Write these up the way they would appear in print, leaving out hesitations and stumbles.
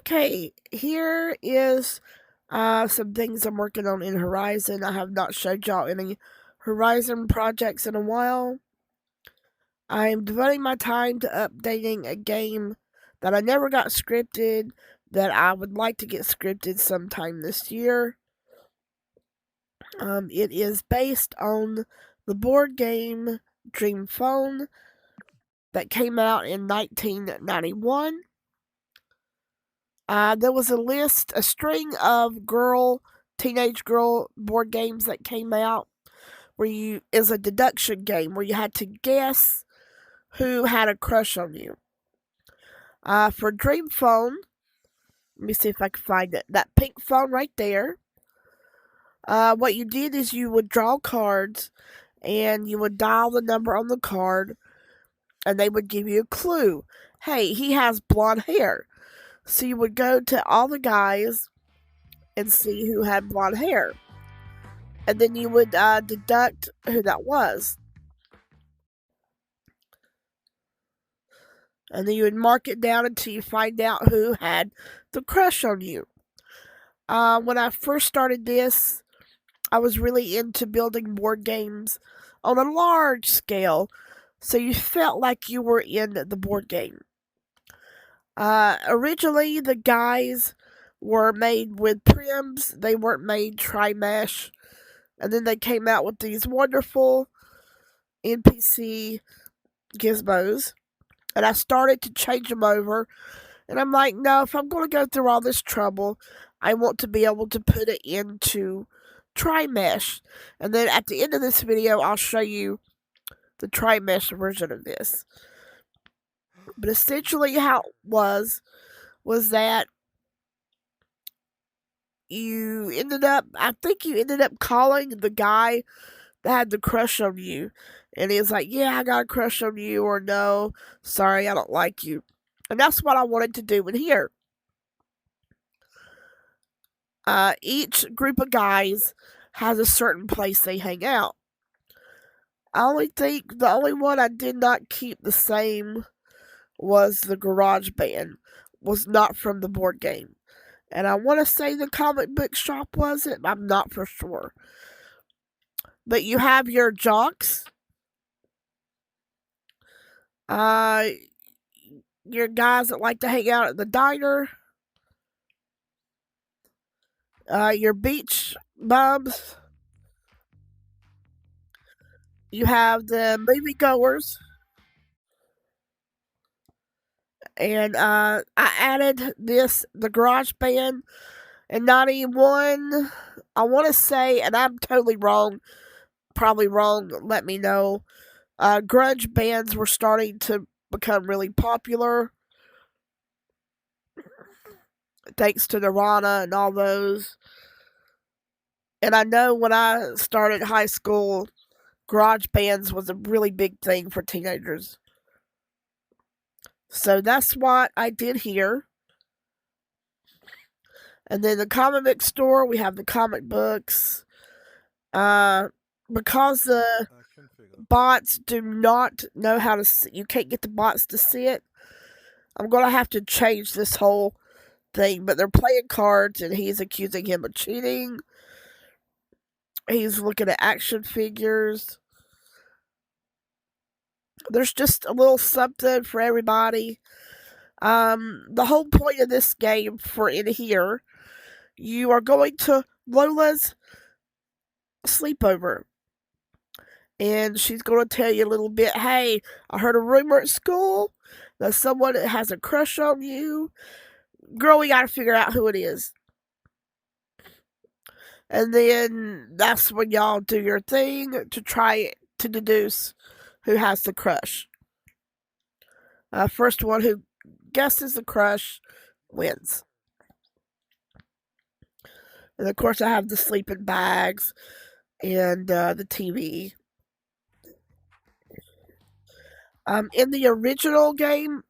Okay, here is some things I'm working on in Horizon. I have not showed y'all any Horizon projects in a while. I'm devoting my time to updating a game that I never got scripted that I would like to get scripted sometime this year. It is based on the board game Dream Phone that came out in 1991. There was a string of teenage girl board games that came out is a deduction game where you had to guess who had a crush on you. For Dream Phone, let me see if I can find it. That pink phone right there. What you did is you would draw cards and you would dial the number on the card and they would give you a clue. Hey, he has blonde hair. So you would go to all the guys and see who had blonde hair. And then you would deduct who that was. And then you would mark it down until you find out who had the crush on you. When I first started this, I was really into building board games on a large scale, so you felt like you were in the board game. Originally, the guys were made with prims, they weren't made tri-mesh, and then they came out with these wonderful NPC gizmos, and I started to change them over, and I'm like, no, if I'm going to go through all this trouble, I want to be able to put it into tri-mesh, and then at the end of this video, I'll show you the tri-mesh version of this. But essentially how it was that I think you ended up calling the guy that had the crush on you. And he was like, yeah, I got a crush on you, or no, sorry, I don't like you. And that's what I wanted to do in here. Each group of guys has a certain place they hang out. I think the only one I did not keep the same was the garage band, was not from the board game. And I want to say the comic book shop was it, I'm not for sure. But you have your jocks, your guys that like to hang out at the diner, your beach bums, you have the moviegoers, and I added the garage band in 91. I want to say, and I'm totally wrong, probably wrong, let me know. Grunge bands were starting to become really popular, thanks to Nirvana and all those. And I know when I started high school, garage bands was a really big thing for teenagers. So that's what I did here. And then the comic book store, we have the comic books. Because the bots do not know how to see, you can't get the bots to see it. I'm going to have to change this whole thing, but they're playing cards and he's accusing him of cheating. He's looking at action figures. There's just a little something for everybody. The whole point of this game for in here, you are going to Lola's sleepover. And she's going to tell you a little bit, hey, I heard a rumor at school that someone has a crush on you. Girl, we got to figure out who it is. And then that's when y'all do your thing to try to deduce who has the crush. First one who guesses the crush wins. And of course, I have the sleeping bags and the TV. In the original game,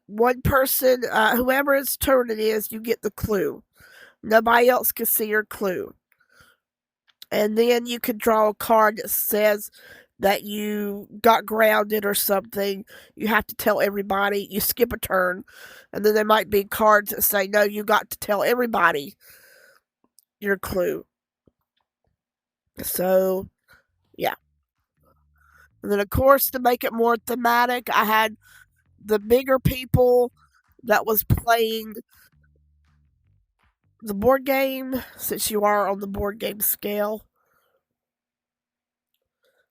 one person, whoever's turn it is, you get the clue. Nobody else can see your clue. And then you can draw a card that says that you got grounded or something, you have to tell everybody. You skip a turn, and then there might be cards that say, no, you got to tell everybody your clue. So, yeah. And then, of course, to make it more thematic, I had the bigger people that was playing the board game, since you are on the board game scale.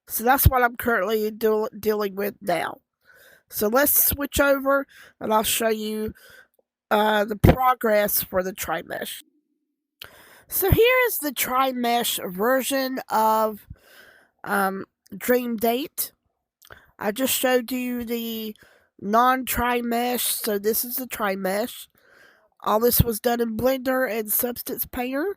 So that's what I'm currently dealing with now. So let's switch over and I'll show you the progress for the Tri-Mesh. So here is the Tri-Mesh version of Dream Date. I just showed you the non-Tri-Mesh, so this is the Tri-Mesh. All this was done in Blender and Substance Painter.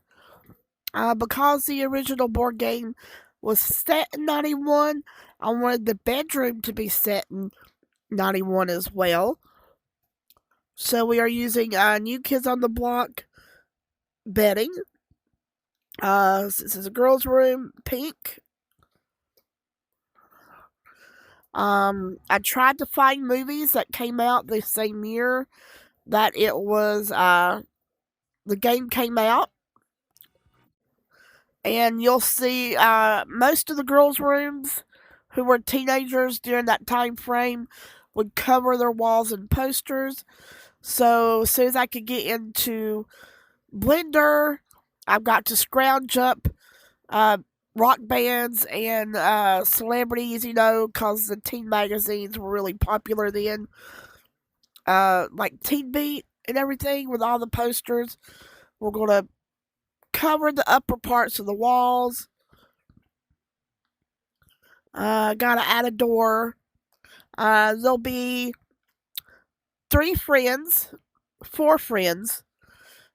Because the original board game was set in 91, I wanted the bedroom to be set in 91 as well. So we are using New Kids on the Block bedding. This is a girl's room, pink. I tried to find movies that came out the same year that it was the game came out. And you'll see most of the girls' rooms who were teenagers during that time frame would cover their walls in posters. So as soon as I could get into Blender, I've got to scrounge up rock bands and celebrities, because the teen magazines were really popular then. Like Teen Beat and everything with all the posters. We're going to cover the upper parts of the walls. Gotta add a door. There'll be 4 friends.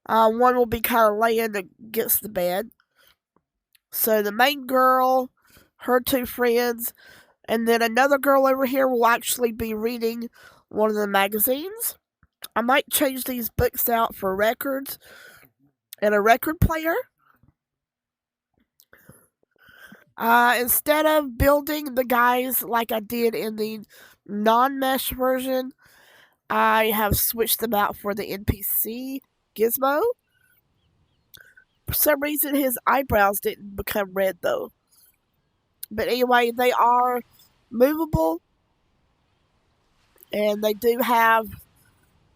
One will be kind of laying against the bed. So the main girl, her 2 friends, and then another girl over here will actually be reading one of the magazines. I might change these books out for records and a record player. Instead of building the guys like I did in the non-mesh version, I have switched them out for the NPC Gizmo. For some reason, his eyebrows didn't become red though. But anyway, they are movable, and they do have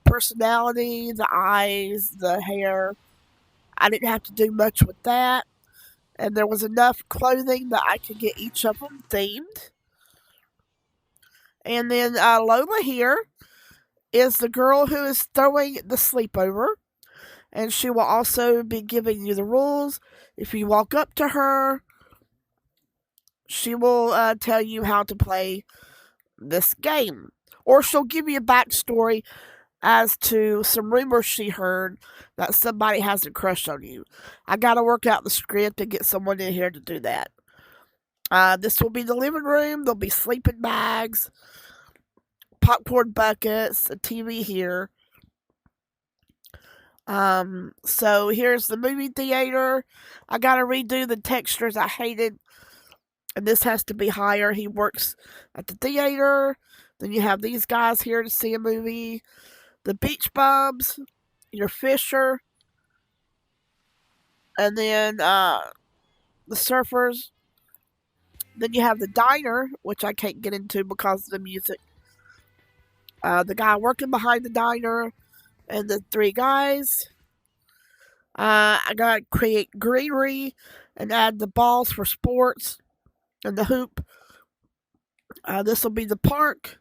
personality, the eyes, the hair. I didn't have to do much with that. And there was enough clothing that I could get each of them themed. And then Lola here is the girl who is throwing the sleepover. And she will also be giving you the rules. If you walk up to her, she will tell you how to play this game. Or she'll give you a backstory as to some rumors she heard that somebody has a crush on you. I gotta work out the script and get someone in here to do that. This will be the living room. There'll be sleeping bags, popcorn buckets, a TV here. So here's the movie theater. I gotta redo the textures. I hated, and this has to be higher. He works at the theater. Then you have these guys here to see a movie. The beach bums, your Fisher, and then the surfers. Then you have the diner, which I can't get into because of the music. The guy working behind the diner, and the 3 guys. I gotta create greenery and add the balls for sports and the hoop. This will be the park.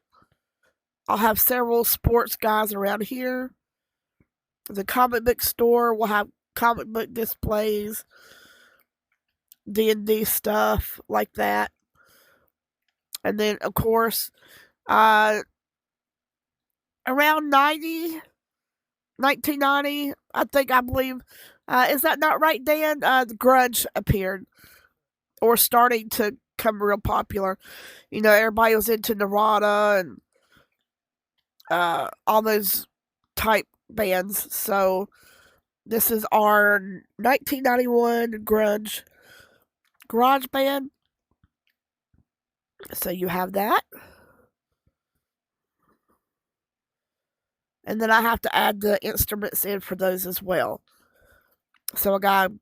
I'll have several sports guys around here. The comic book store will have comic book displays, D&D stuff like that. And then, of course, around 1990, I believe, is that not right, Dan? The grunge appeared, or starting to come real popular. Everybody was into Nirvana and all those type bands. So this is our 1991 grunge garage band. So you have that. And then I have to add the instruments in for those as well. So I got a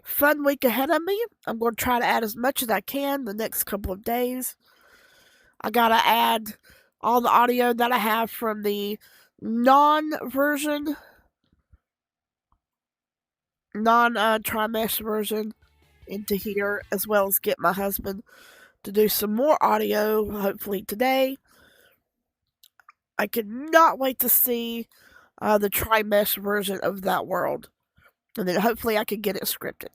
fun week ahead of me. I'm going to try to add as much as I can the next couple of days. I got to add all the audio that I have from the non-version, non-Trimesh version into here, as well as get my husband to do some more audio, hopefully today. I cannot wait to see the Trimesh version of that world. And then hopefully I can get it scripted.